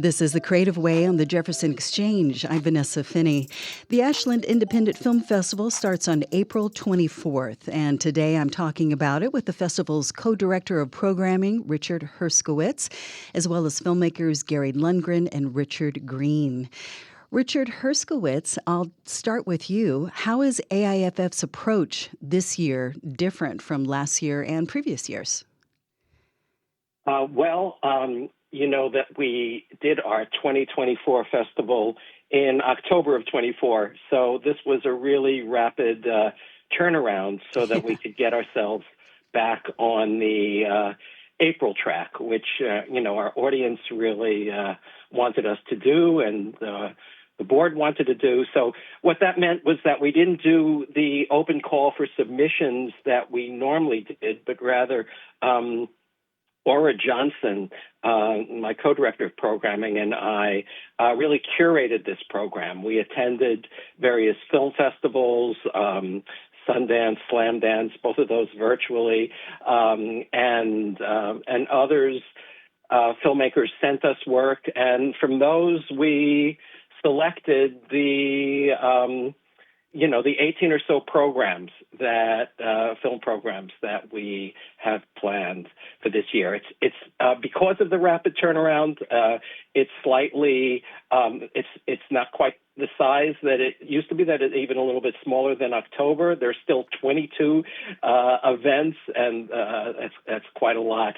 This is The Creative Way on the Jefferson Exchange. I'm Vanessa Finney. The Ashland Independent Film Festival starts on April 24th, and today I'm talking about it with the festival's co-director of programming, Richard Herskowitz, as well as filmmakers Gary Lundgren and Richard Green. Richard Herskowitz, I'll start with you. How is AIFF's approach this year different from last year and previous years? You know that we did our 2024 festival in October of 24, so this was a really rapid turnaround so that we could get ourselves back on the April track, which, our audience really wanted us to do and the board wanted to do. So what that meant was that we didn't do the open call for submissions that we normally did, but rather Laura Johnson, my co-director of programming, and I really curated this program. We attended various film festivals, Sundance, Slam Dance, both of those virtually, and others. Filmmakers sent us work, and from those we selected the 18 or so programs that film programs that we have planned for this year. It's because of the rapid turnaround. It's slightly it's not quite the size that it used to be. That it's even a little bit smaller than October. There's still 22 events, and that's quite a lot.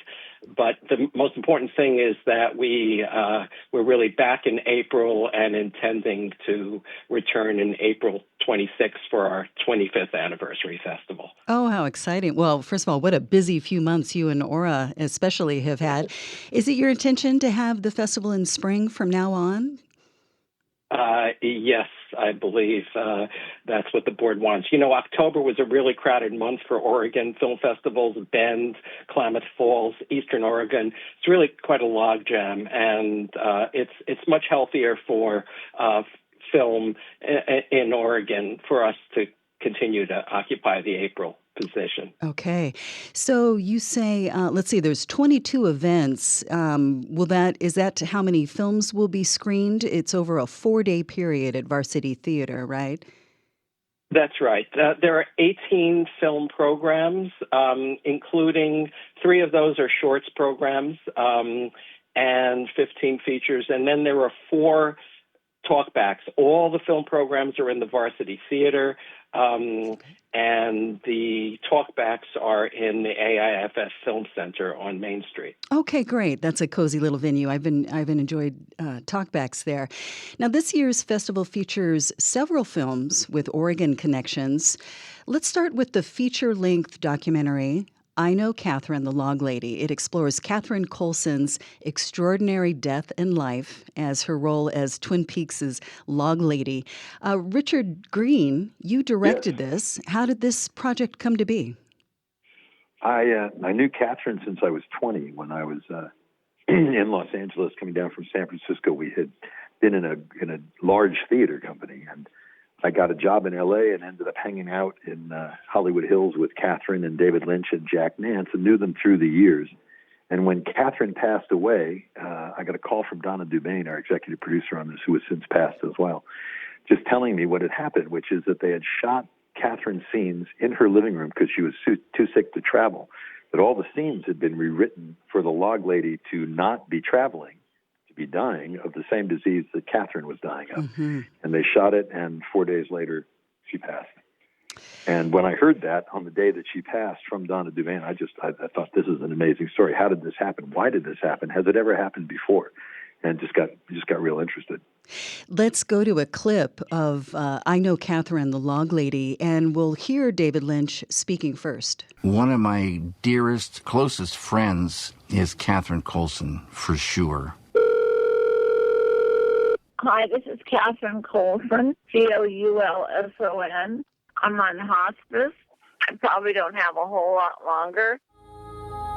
But the most important thing is that we're really back in April and intending to return in April 26th for our 25th anniversary festival. Oh, how exciting. Well, first of all, what a busy few months you and Aura especially have had. Is it your intention to have the festival in spring from now on? Yes, I believe that's what the board wants. October was a really crowded month for Oregon film festivals, Bend, Klamath Falls, Eastern Oregon. It's really quite a logjam, and it's much healthier for film in Oregon for us to continue to occupy the April position. Okay. So you say, let's see, there's 22 events. Is that how many films will be screened? It's over a 4-day period at Varsity Theater, right? That's right. There are 18 film programs, including 3 of those are shorts programs and 15 features. And then there are 4 talkbacks. All the film programs are in the Varsity Theater, and the talkbacks are in the AIFF Film Center on Main Street. Okay, great. That's a cozy little venue. I've been enjoyed talkbacks there. Now, this year's festival features several films with Oregon connections. Let's start with the feature-length documentary, I Know Catherine, the Log Lady. It explores Catherine Coulson's extraordinary death and life as her role as Twin Peaks' Log Lady. Richard Green, you directed this. How did this project come to be? I knew Catherine since I was 20 when I was in Los Angeles coming down from San Francisco. We had been in a large theater company, and I got a job in L.A. and ended up hanging out in Hollywood Hills with Catherine and David Lynch and Jack Nance and knew them through the years. And when Catherine passed away, I got a call from Donna Dubain, our executive producer on this, who has since passed as well, just telling me what had happened, which is that they had shot Catherine's scenes in her living room because she was too sick to travel. But all the scenes had been rewritten for the Log Lady to not be traveling, to be dying of the same disease that Catherine was dying of. Mm-hmm. And they shot it, and 4 days later, she passed. And when I heard that on the day that she passed from Donna Duvain, I thought, this is an amazing story. How did this happen? Why did this happen? Has it ever happened before? And just got real interested. Let's go to a clip of I Know Catherine, the Log Lady, and we'll hear David Lynch speaking first. One of my dearest, closest friends is Catherine Coulson, for sure. Hi, this is Catherine Coulson, Coulson. I'm on hospice. I probably don't have a whole lot longer.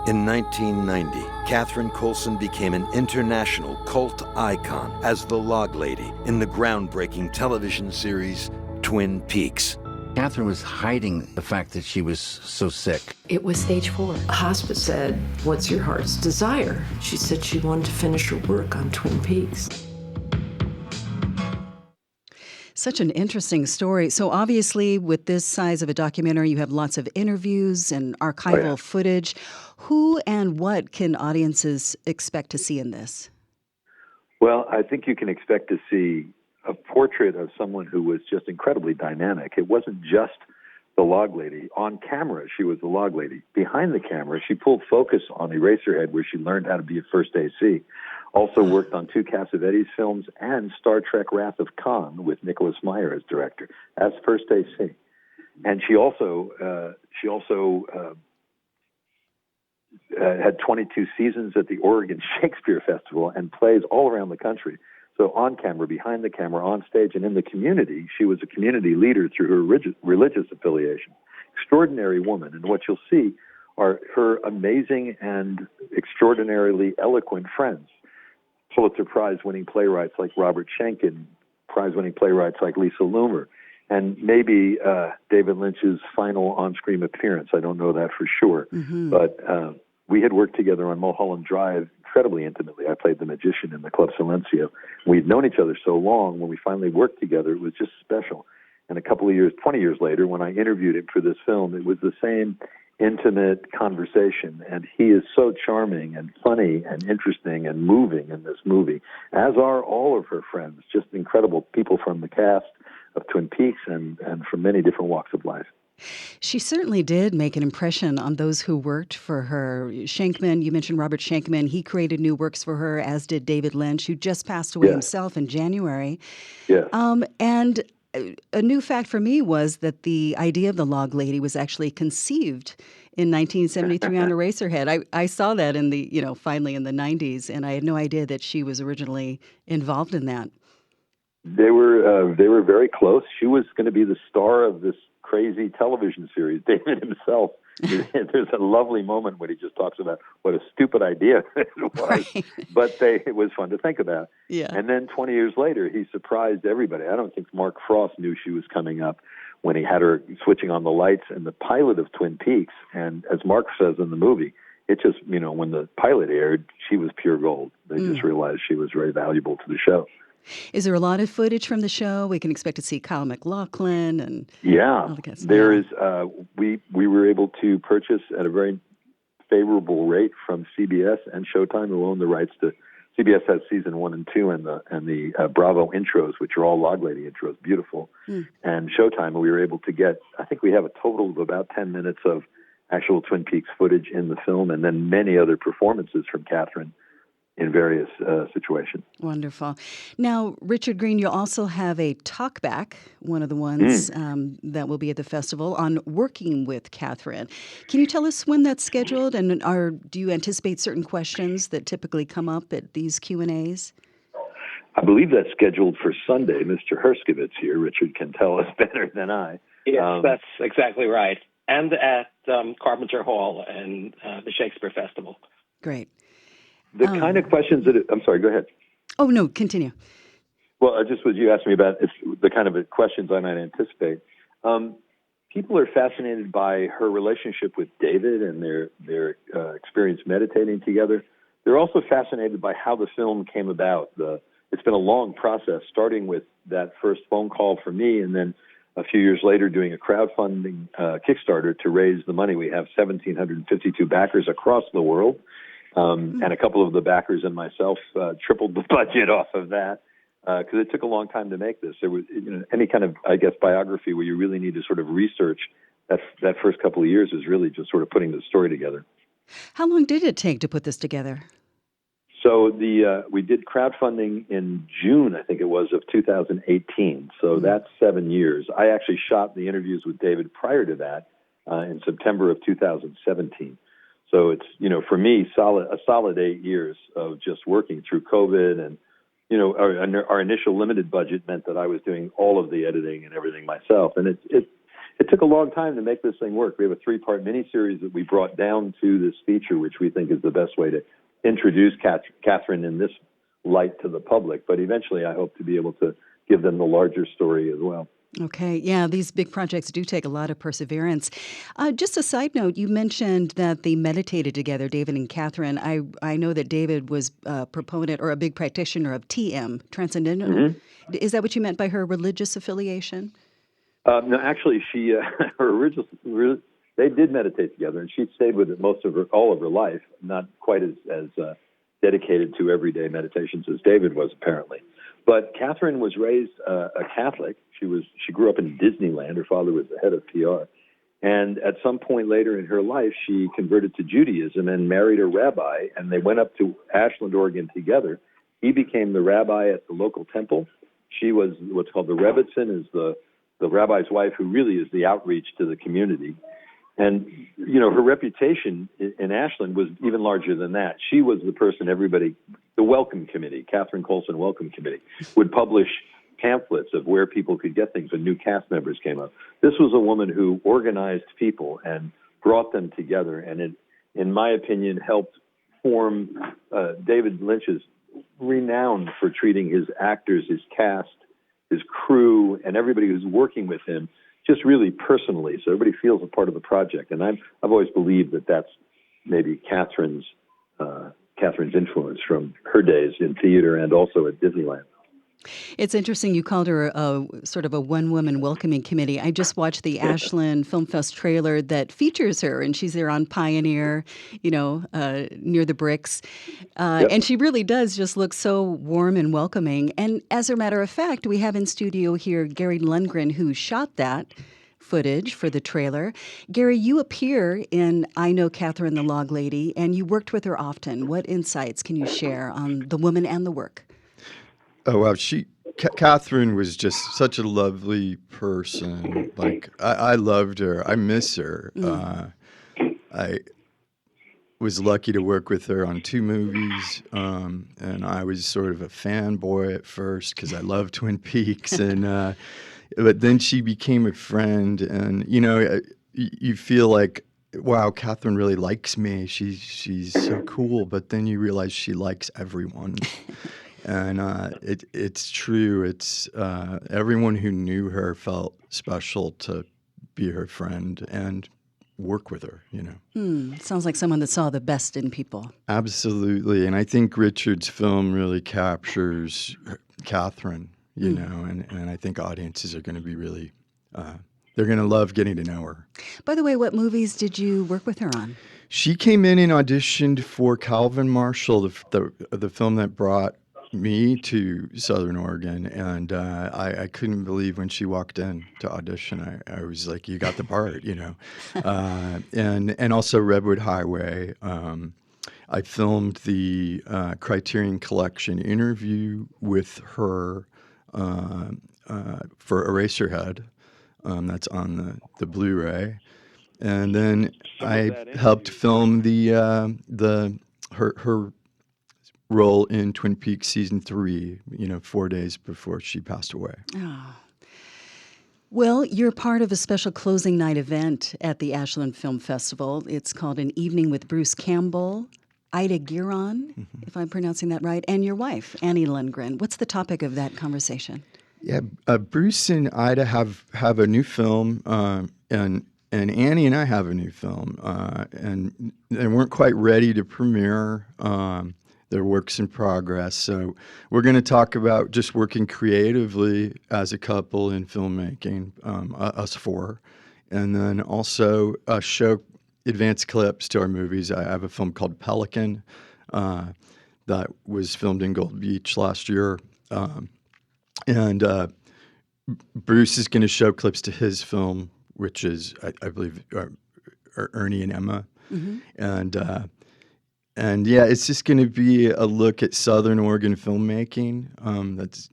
In 1990, Catherine Coulson became an international cult icon as the Log Lady in the groundbreaking television series Twin Peaks. Catherine was hiding the fact that she was so sick. It was stage 4. Hospice said, "What's your heart's desire?" She said she wanted to finish her work on Twin Peaks. Such an interesting story. So obviously, with this size of a documentary, you have lots of interviews and archival footage. Who and what can audiences expect to see in this? Well, I think you can expect to see a portrait of someone who was just incredibly dynamic. It wasn't just the log lady. On camera, she was the log lady. Behind the camera, she pulled focus on Eraserhead, where she learned how to be a first AC. Also worked on 2 Cassavetes films and Star Trek Wrath of Khan with Nicholas Meyer as director, as first AC. And she also had 22 seasons at the Oregon Shakespeare Festival and plays all around the country. So on camera, behind the camera, on stage, and in the community, she was a community leader through her religious affiliation. Extraordinary woman. And what you'll see are her amazing and extraordinarily eloquent friends. Pulitzer Prize-winning playwrights like Robert Schenken, prize-winning playwrights like Lisa Loomer, and maybe David Lynch's final on-screen appearance. I don't know that for sure. Mm-hmm. But we had worked together on Mulholland Drive incredibly intimately. I played the magician in the Club Silencio. We'd known each other so long. When we finally worked together, it was just special. And a couple of years, 20 years later, when I interviewed him for this film, it was the same intimate conversation. And he is so charming and funny and interesting and moving in this movie, as are all of her friends, just incredible people from the cast of Twin Peaks and from many different walks of life. She certainly did make an impression on those who worked for her. Shankman, you mentioned Robert Shankman. He created new works for her, as did David Lynch, who just passed away himself in January. Yes. And a new fact for me was that the idea of the log lady was actually conceived in 1973 on Eraserhead. I saw that in the, finally in the 90s, and I had no idea that she was originally involved in that. They were very close. She was going to be the star of this crazy television series. David himself, there's a lovely moment when he just talks about what a stupid idea it was, right. But it was fun to think about. Yeah. And then 20 years later, he surprised everybody. I don't think Mark Frost knew she was coming up when he had her switching on the lights in the pilot of Twin Peaks. And as Mark says in the movie, it just, when the pilot aired, she was pure gold. They just realized she was very valuable to the show. Is there a lot of footage from the show? We can expect to see Kyle MacLachlan and all the guys. There is. We were able to purchase at a very favorable rate from CBS and Showtime, who own the rights to. CBS has season 1 and 2 and the Bravo intros, which are all Log Lady intros, beautiful. And Showtime, we were able to get. I think we have a total of about 10 minutes of actual Twin Peaks footage in the film, and then many other performances from Catherine in various situations. Wonderful. Now, Richard Green, you also have a talkback, one of the ones that will be at the festival, on working with Catherine. Can you tell us when that's scheduled, and do you anticipate certain questions that typically come up at these Q&As? I believe that's scheduled for Sunday. Mr. Herskowitz here, Richard, can tell us better than I. Yes, that's exactly right. And at Carpenter Hall and the Shakespeare Festival. Great. The kind of questions I'm sorry, go ahead. Oh, no, continue. Well, just what you asked me about, the kind of questions I might anticipate. People are fascinated by her relationship with David and their experience meditating together. They're also fascinated by how the film came about. It's been a long process, starting with that first phone call from me, and then a few years later doing a crowdfunding Kickstarter to raise the money. We have 1,752 backers across the world. And a couple of the backers and myself tripled the budget off of that because it took a long time to make this. There was any kind of, I guess, biography where you really need to sort of research that first couple of years is really just sort of putting the story together. How long did it take to put this together? So we did crowdfunding in June, I think it was, of 2018. So that's 7 years. I actually shot the interviews with David prior to that in September of 2017. So it's, for me, a solid 8 years of just working through COVID. And, our initial limited budget meant that I was doing all of the editing and everything myself. And it took a long time to make this thing work. We have a 3-part miniseries that we brought down to this feature, which we think is the best way to introduce Catherine in this light to the public. But eventually I hope to be able to give them the larger story as well. Okay, yeah, these big projects do take a lot of perseverance. Just a side note, you mentioned that they meditated together, David and Catherine. I know that David was a proponent or a big practitioner of TM, Transcendental. Mm-hmm. Is that what you meant by her religious affiliation? No, actually, she her original they did meditate together, and she stayed with it all of her life. Not quite as dedicated to everyday meditations as David was, apparently. But Catherine was raised a Catholic. She grew up in Disneyland. Her father was the head of PR, and at some point later in her life, she converted to Judaism and married a rabbi. And they went up to Ashland, Oregon, together. He became the rabbi at the local temple. She was what's called the Rebbitzin, is the rabbi's wife, who really is the outreach to the community. And, her reputation in Ashland was even larger than that. She was the person the Welcome Committee, Catherine Coulson Welcome Committee, would publish pamphlets of where people could get things when new cast members came up. This was a woman who organized people and brought them together, and it, in my opinion, helped form David Lynch's renown for treating his actors, his cast, his crew, and everybody who's working with him just really personally, so everybody feels a part of the project. And I've always believed that that's maybe Catherine's influence from her days in theater and also at Disneyland. It's interesting you called her sort of a one-woman welcoming committee. I just watched the Ashland Film Fest trailer that features her, and she's there on Pioneer, near the bricks. And she really does just look so warm and welcoming. And as a matter of fact, we have in studio here Gary Lundgren, who shot that footage for the trailer. Gary, you appear in I Know Catherine the Log Lady, and you worked with her often. What insights can you share on the woman and the work? Oh, wow. Catherine was just such a lovely person. Like, I loved her. I miss her. I was lucky to work with her on 2 movies, and I was sort of a fanboy at first because I love Twin Peaks. And but then she became a friend, and, you feel like, wow, Catherine really likes me. She's so cool. But then you realize she likes everyone. And it's true. It's everyone who knew her felt special to be her friend and work with her, Sounds like someone that saw the best in people. Absolutely. And I think Richard's film really captures Catherine, and I think audiences are going to be really, they're going to love getting to know her. By the way, what movies did you work with her on? She came in and auditioned for Calvin Marshall, the film that brought me to Southern Oregon, and I couldn't believe when she walked in to audition. I was like, you got the part, and also Redwood Highway. I filmed the Criterion Collection interview with her for Eraserhead. That's on the Blu-ray, and then I helped film her role in Twin Peaks season 3, 4 days before she passed away. Oh. Well, you're part of a special closing night event at the Ashland Film Festival. It's called An Evening with Bruce Campbell, Ida Giron, if I'm pronouncing that right, and your wife, Annie Lundgren. What's the topic of that conversation? Yeah, Bruce and Ida have a new film, and Annie and I have a new film, and they weren't quite ready to premiere. They're works in progress. So we're going to talk about just working creatively as a couple in filmmaking, us 4, and then also show advanced clips to our movies. I have a film called Pelican that was filmed in Gold Beach last year. And Bruce is going to show clips to his film, which is, I believe, Ernie and Emma. And yeah, it's just going to be a look at Southern Oregon filmmaking. That's,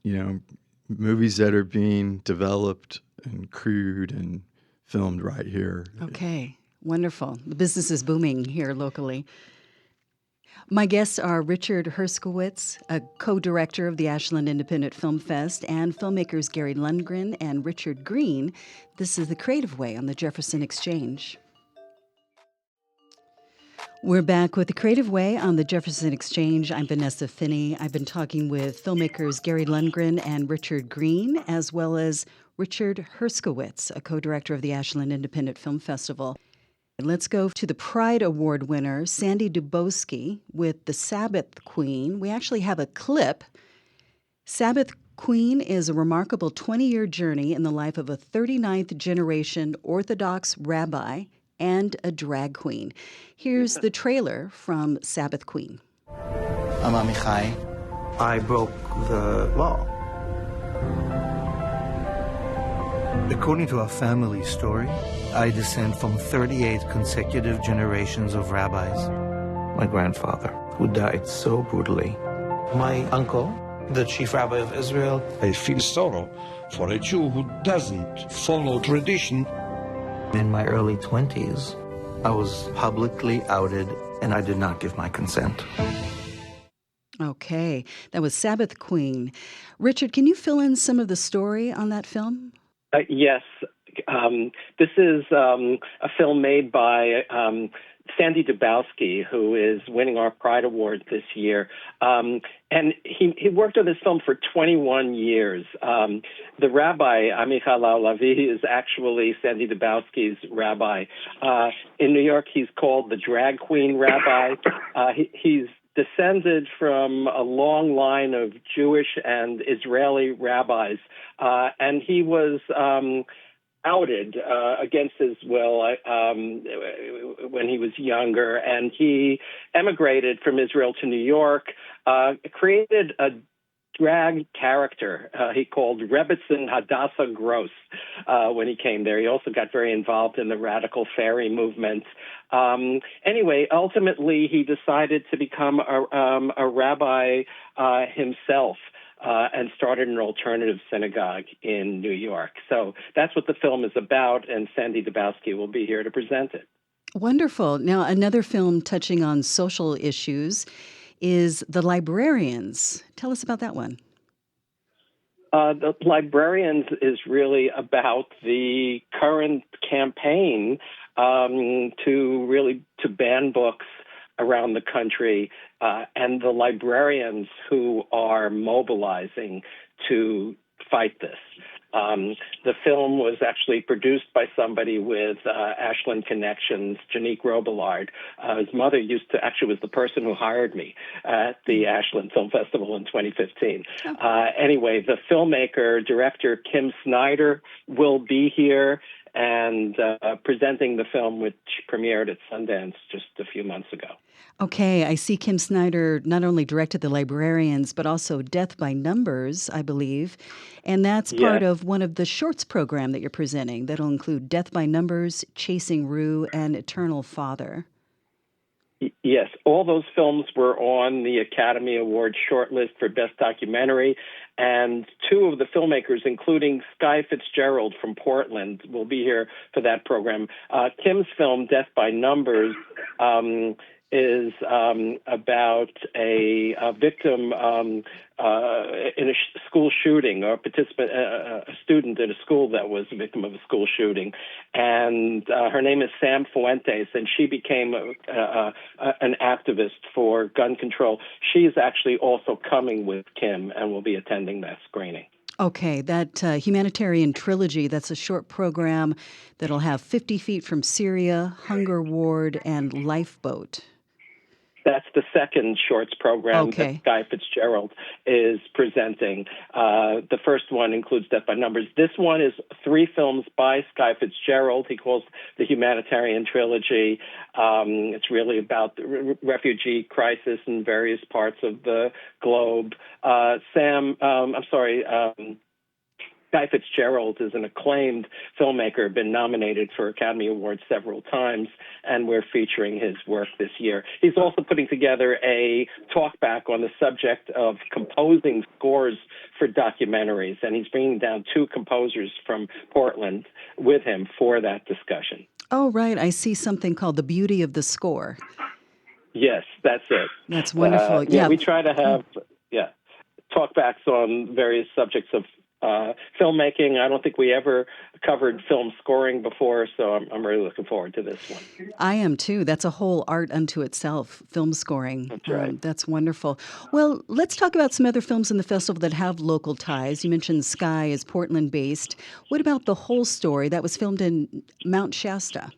movies that are being developed and crewed and filmed right here. Okay, wonderful. The business is booming here locally. My guests are Richard Herskowitz, a co-director of the Ashland Independent Film Fest, and filmmakers Gary Lundgren and Richard Green. This is The Creative Way on the Jefferson Exchange. We're back with The Creative Way on the Jefferson Exchange. I'm Vanessa Finney. I've been talking with filmmakers Gary Lundgren and Richard Green, as well as Richard Herskowitz, a co-director of the Ashland Independent Film Festival. Let's go to the Pride Award winner, Sandy Dubowski, with The Sabbath Queen. We actually have a clip. Sabbath Queen is a remarkable 20-year journey in the life of a 39th generation Orthodox rabbi and a drag queen. Here's the trailer from Sabbath Queen. I'm Amichai. I broke the law. According to our family story, I descend from 38 consecutive generations of rabbis. My grandfather, who died so brutally. My uncle, the chief rabbi of Israel. I feel sorrow for a Jew who doesn't follow tradition. In my early 20s, I was publicly outed, and I did not give my consent. Okay, that was Sabbath Queen. Richard, can you fill in some of the story on that film? Yes. This is a film made by Sandy Dubowski, who is winning our Pride Award this year. And he worked on this film for 21 years. The rabbi, Amichai Lavi, is actually Sandy Dubowski's rabbi. In New York, he's called the drag queen rabbi. He's descended from a long line of Jewish and Israeli rabbis, and he was outed against his will when he was younger, and he emigrated from Israel to New York, created a drag character he called Rebbetzin Hadassah Gross when he came there. He also got very involved in the radical fairy movement. Anyway, ultimately he decided to become a rabbi himself and started an alternative synagogue in New York. So that's what the film is about, and Sandy Dubowski will be here to present it. Wonderful. Now, another film touching on social issues is The Librarians. Tell us about that one. The Librarians is really about the current campaign to ban books around the country, and the librarians who are mobilizing to fight this. The film was actually produced by somebody with Ashland connections, Janique Robillard. His mother was the person who hired me at the Ashland Film Festival in 2015. Anyway, the filmmaker, director Kim Snyder will be here and presenting the film, which premiered at Sundance just a few months ago. Okay, I see Kim Snyder not only directed The Librarians, but also Death by Numbers, I believe. And that's part of one of the shorts program that you're presenting. That'll include Death by Numbers, Chasing Rue, and Eternal Father. Yes, all those films were on the Academy Award shortlist for Best Documentary, and two of the filmmakers, including Sky Fitzgerald from Portland, will be here for that program. Kim's film, Death by Numbers, is about a victim in a school shooting, or a student in a school that was a victim of a school shooting. And her name is Sam Fuentes, and she became an activist for gun control. She's actually also coming with Kim and will be attending that screening. Okay, that humanitarian trilogy, that's a short program that'll have 50 Feet from Syria, Hunger Ward, and Lifeboat. That's the second shorts program that Sky Fitzgerald is presenting. The first one includes Death by Numbers. This one is 3 films by Sky Fitzgerald. He calls the humanitarian trilogy. It's really about the refugee crisis in various parts of the globe. Guy Fitzgerald is an acclaimed filmmaker, been nominated for Academy Awards several times, and we're featuring his work this year. He's also putting together a talkback on the subject of composing scores for documentaries, and he's bringing down 2 composers from Portland with him for that discussion. Oh, right. I see something called The Beauty of the Score. Yes, that's it. That's wonderful. We try to have talkbacks on various subjects of filmmaking. I don't think we ever covered film scoring before, so I'm really looking forward to this one. I am too. That's a whole art unto itself, film scoring. That's right. That's wonderful. Well, let's talk about some other films in the festival that have local ties. You mentioned Sky is Portland-based. What about The Whole Story? That was filmed in Mount Shasta.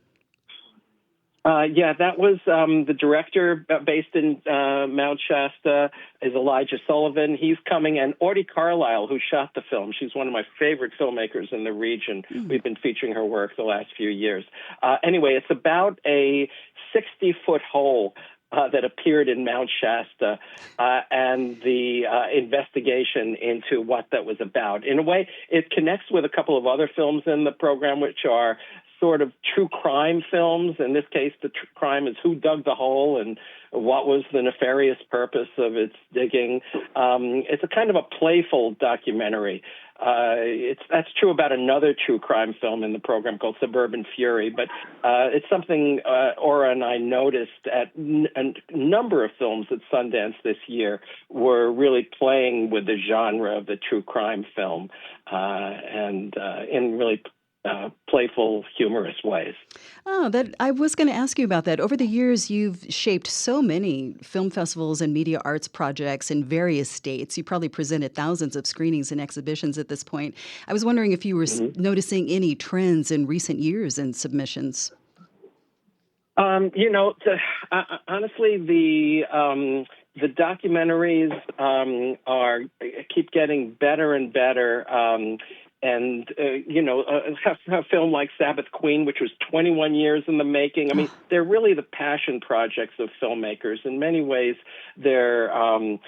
Yeah, that was the director based in Mount Shasta is Elijah Sullivan. He's coming, and Audie Carlisle, who shot the film. She's one of my favorite filmmakers in the region. We've been featuring her work the last few years. Anyway, it's about a 60-foot hole that appeared in Mount Shasta and the investigation into what that was about. In a way, it connects with a couple of other films in the program, which are sort of true crime films. In this case, the crime is who dug the hole and what was the nefarious purpose of its digging. It's a kind of a playful documentary. That's true about another true crime film in the program called Suburban Fury, but it's something Aura and I noticed at a number of films at Sundance this year were really playing with the genre of the true crime film and in really playful, humorous ways. Oh, that I was going to ask you about that. Over the years, you've shaped so many film festivals and media arts projects in various states. You probably presented thousands of screenings and exhibitions at this point. I was wondering if you were noticing any trends in recent years in submissions. Honestly, the documentaries keep getting better and better. A film like Sabbath Queen, which was 21 years in the making. I mean, they're really the passion projects of filmmakers. In many ways, they're a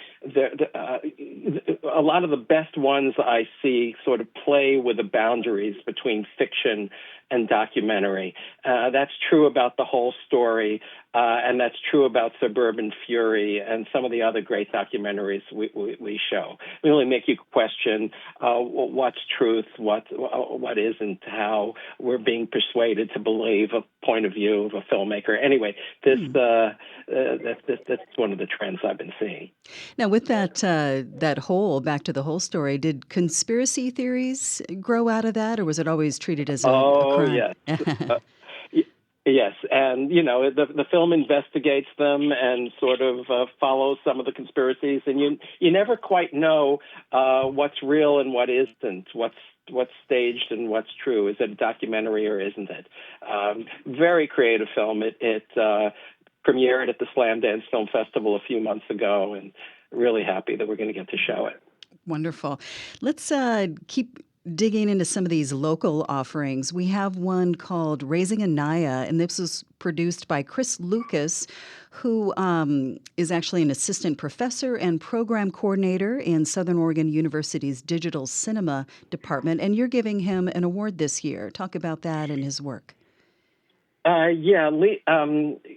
lot of the best ones I see sort of play with the boundaries between fiction and documentary. That's true about The Whole Story, and that's true about Suburban Fury and some of the other great documentaries we show. We really make you question what's truth, what isn't, how we're being persuaded to believe a point of view of a filmmaker. Anyway, that's one of the trends I've been seeing. Now, with that whole, back to The Whole Story, did conspiracy theories grow out of that, or was it always treated as a crime? Yes. Yes, and the film investigates them and sort of follows some of the conspiracies, and you never quite know what's real and what isn't, what's staged and what's true. Is it a documentary or isn't it? Very creative film. It premiered at the Sundance Film Festival a few months ago, and really happy that we're going to get to show it. Wonderful. Let's keep digging into some of these local offerings. We have one called Raising Anaya, and this was produced by Chris Lucas, who is actually an assistant professor and program coordinator in Southern Oregon University's Digital Cinema Department, and you're giving him an award this year. Talk about that and his work.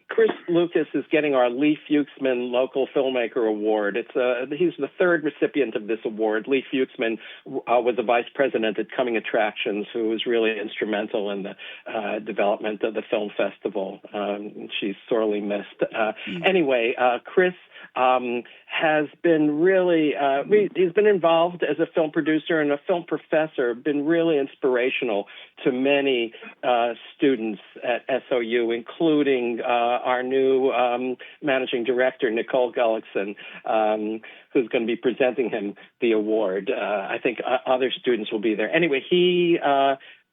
Chris Lucas is getting our Lee Fuchsman Local Filmmaker Award. He's the third recipient of this award. Lee Fuchsman was the vice president at Coming Attractions, who was really instrumental in the development of the film festival. She's sorely missed. Anyway, Chris has been really, he's been involved as a film producer and a film professor, been really inspirational to many students at SOU, including our new managing director, Nicole Gullickson, who's going to be presenting him the award. I think other students will be there. Anyway, he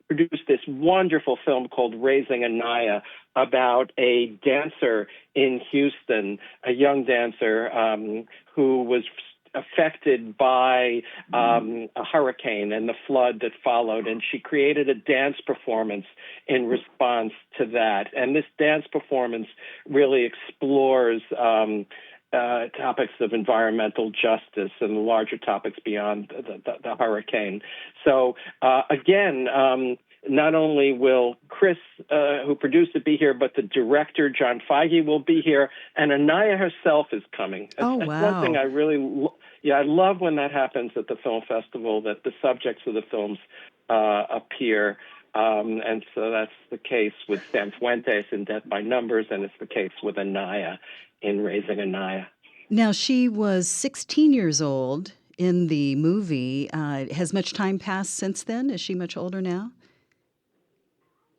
produced this wonderful film called Raising Anaya about a dancer in Houston, a young dancer who was affected by a hurricane and the flood that followed, and she created a dance performance in response to that. And this dance performance really explores topics of environmental justice and larger topics beyond the hurricane. So again, not only will Chris, who produced it, be here, but the director, John Feige, will be here, and Anaya herself is coming. Oh, wow. That's one thing I really, I love when that happens at the film festival, that the subjects of the films appear. And so that's the case with San Fuentes in Death by Numbers, and it's the case with Anaya in Raising Anaya. Now, she was 16 years old in the movie. Has much time passed since then? Is she much older now?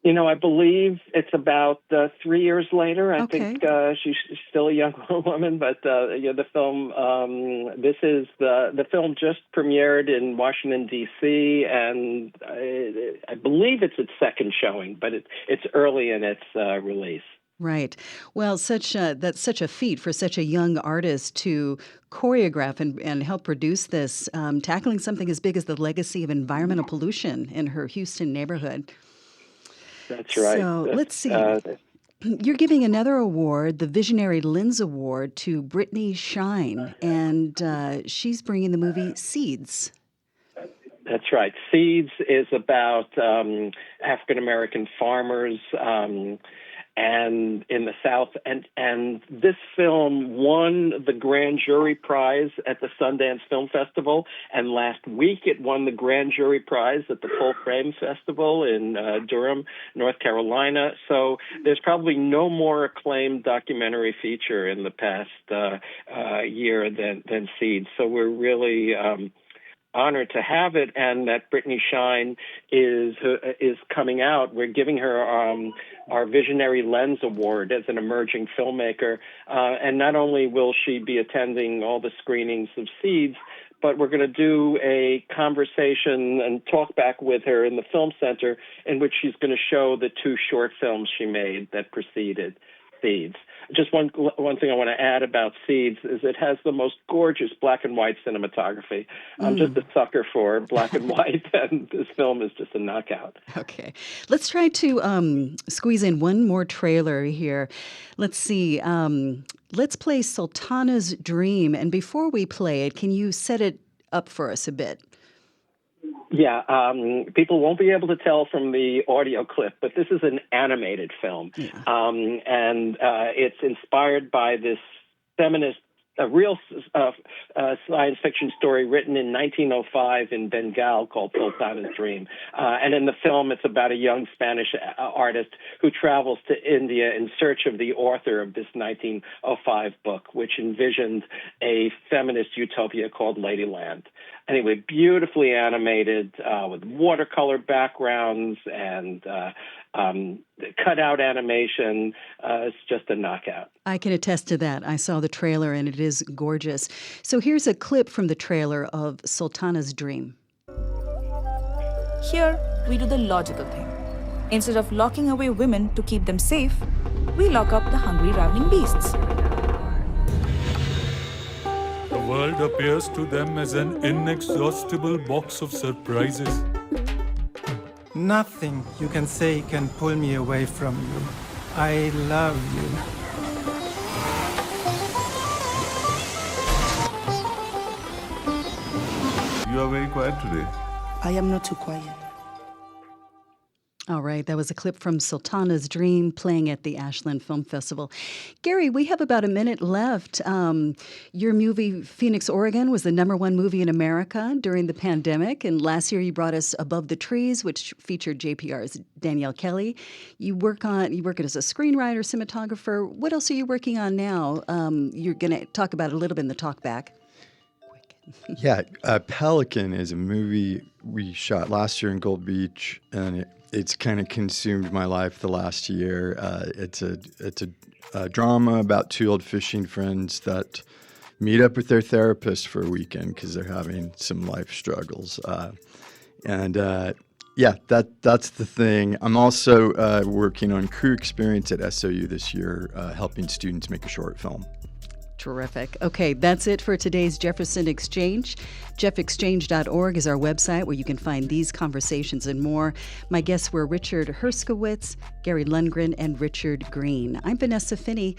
I believe it's about 3 years later. I think she's still a young woman, but the film. This is the film just premiered in Washington D.C. and I believe it's its second showing, but it's early in its release. Right. Well, that's such a feat for such a young artist to choreograph and help produce this, tackling something as big as the legacy of environmental pollution in her Houston neighborhood. That's right. So let's see. You're giving another award, the Visionary Lens Award, to Brittany Shine, and she's bringing the movie Seeds. That's right. Seeds is about African American farmers and in the South, and this film won the grand jury prize at the Sundance Film Festival, and last week it won the grand jury prize at the Full Frame Festival in Durham, North Carolina. So there's probably no more acclaimed documentary feature in the past year than Seeds. So we're really honored to have it, and that Brittany Shine is coming out. We're giving her our Visionary Lens Award as an emerging filmmaker, and not only will she be attending all the screenings of Seeds, but we're going to do a conversation and talk back with her in the Film Center, in which she's going to show the 2 short films she made that preceded Seeds. Just one thing I want to add about Seeds is it has the most gorgeous black and white cinematography. I'm just a sucker for black and white, and this film is just a knockout. Okay. Let's try to squeeze in one more trailer here. Let's see. Let's play Sultana's Dream. And before we play it, can you set it up for us a bit? Yeah, people won't be able to tell from the audio clip, but this is an animated film. Yeah. And it's inspired by this feminist, a real science fiction story written in 1905 in Bengal called Sultana's Dream. And in the film, it's about a young Spanish artist who travels to India in search of the author of this 1905 book, which envisioned a feminist utopia called Ladyland. Anyway, beautifully animated with watercolor backgrounds and cutout animation. It's just a knockout. I can attest to that. I saw the trailer and it is gorgeous. So here's a clip from the trailer of Sultana's Dream. Here, we do the logical thing. Instead of locking away women to keep them safe, we lock up the hungry, ravening beasts. The world appears to them as an inexhaustible box of surprises. Nothing you can say can pull me away from you. I love you. You are very quiet today. I am not too quiet. All right, that was a clip from Sultana's Dream playing at the Ashland Film Festival. Gary, we have about a minute left. Your movie, Phoenix, Oregon, was the #1 movie in America during the pandemic. And last year you brought us Above the Trees, which featured JPR's Danielle Kelly. You work as a screenwriter, cinematographer. What else are you working on now? You're going to talk about it a little bit in the talk back. Yeah, Pelican is a movie we shot last year in Gold Beach, and it's kind of consumed my life the last year. It's a drama about 2 old fishing friends that meet up with their therapist for a weekend because they're having some life struggles. Yeah, that's the thing. I'm also working on crew experience at SOU this year, helping students make a short film. Terrific. Okay, that's it for today's Jefferson Exchange. JeffExchange.org is our website where you can find these conversations and more. My guests were Richard Herskowitz, Gary Lundgren, and Richard Green. I'm Vanessa Finney.